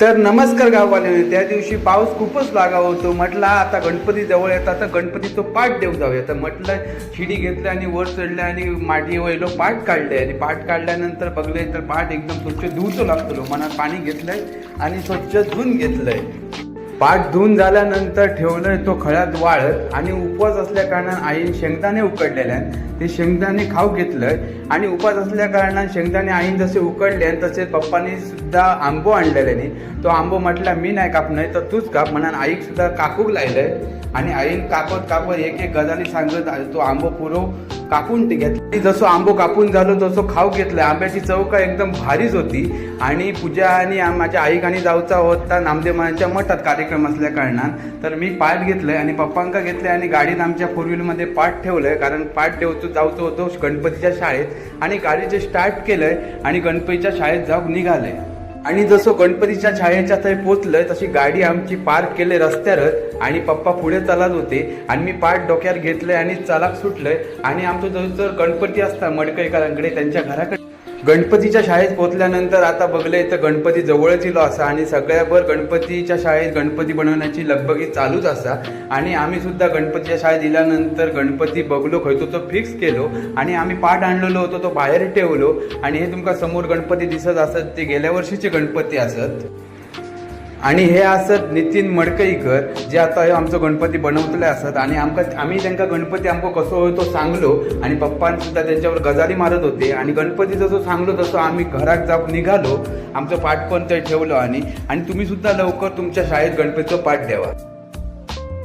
तर नमस्कार गाववाले, त्या दिवशी पाऊस खूपच लागा होतो. म्हटलं आता गणपती जवळ येतात तर गणपतीचं पाठ देऊ जाऊया. तर म्हटलं शिडी घेतलं आणि वर चढलं आणि माटी वळलो पाठ काढले आणि पाठ काढल्यानंतर बघले तर पाठ एकदम स्वच्छ धुवतो लागतो. मनात पाणी घेतलंय आणि स्वच्छ धुवून घेतलंय. पाठ धुवून झाल्यानंतर ठेवलंय तो खळ्यात वाळत आणि उपवास असल्या कारणाने आईने शेंगदाणे उकडलेले आहेत ते शेंगदाणे खाऊ घेतलंय. आणि उपवास असल्या कारणाने शेंगदाणे आईने जसे उकडले तसे पप्पांनी सुद्धा आंबो आणलेले. तो आंबो म्हटला मी नाही कापणार तर तूच काप म्हणून आईक सुद्धा कापूक लायलंय. आणि आईन कापत कापत एक एक गजाली सांगत तो आंबो पुरो कापून घेतला. जसं आंबो कापून झालो तसं खाऊ घेतलं. आंब्याची चव का एकदम भारीच होती. आणि पूजा आणि माझ्या आईक आणि जाऊचा होता नामदेव महाराजांच्या मठात कार्यक्रम असल्या कारणान तर मी पाठ घेतलंय आणि पप्पांका घेतलंय आणि गाडीत आमच्या फोर व्हीलरमध्ये पाठ ठेवलंय. कारण पाठ जाऊचं होतो गणपतीच्या शाळेत आणि गाडीचे स्टार्ट केलंय आणि गणपतीच्या शाळेत जाऊन निघालंय. आणि जसं गणपतीच्या शाळेच्या थंय पोचलंय तशी गाडी आमची पार्क केले रस्त्यावरच आणि पप्पा पुढे चालत होते आणि मी पाठ डोक्यावर घेतलंय आणि चालाक सुटलंय. आणि आमचं जर गणपती असता मडकईकरांकडे त्यांच्या घराकडे गणपतीच्या शाळेत पोचल्यानंतर आता बघलंय तर गणपती जवळच येलो असा आणि सगळ्यावर गणपतीच्या शाळेत गणपती बनवण्याची लगबगी चालूच असा. आणि आम्ही सुद्धा गणपतीच्या शाळेत दिल्यानंतर गणपती बघलो खंय तो फिक्स केलो आणि आम्ही पाठ आणलेलो होतो तो बाहेर ठेवलो. आणि हे तुमका समोर गणपती दिसत असत ते गेल्या वर्षीचे गणपती असत. आणि हे असत नितीन मडकईकर जे आता आमचं गणपती बनवतले असत. आणि आम्ही त्यांना गणपती आमको कसो होय तो सांगलो आणि पप्पान सुद्धा त्यांच्यावर गजाली मारत होते. आणि गणपती जसं सांगलो तसं आम्ही घरात जाऊन निघालो. आमचं पाठ पण ते ठेवलं. आणि तुम्ही सुद्धा लवकर तुमच्या शाळेत गणपतीचं पाठ द्यावा.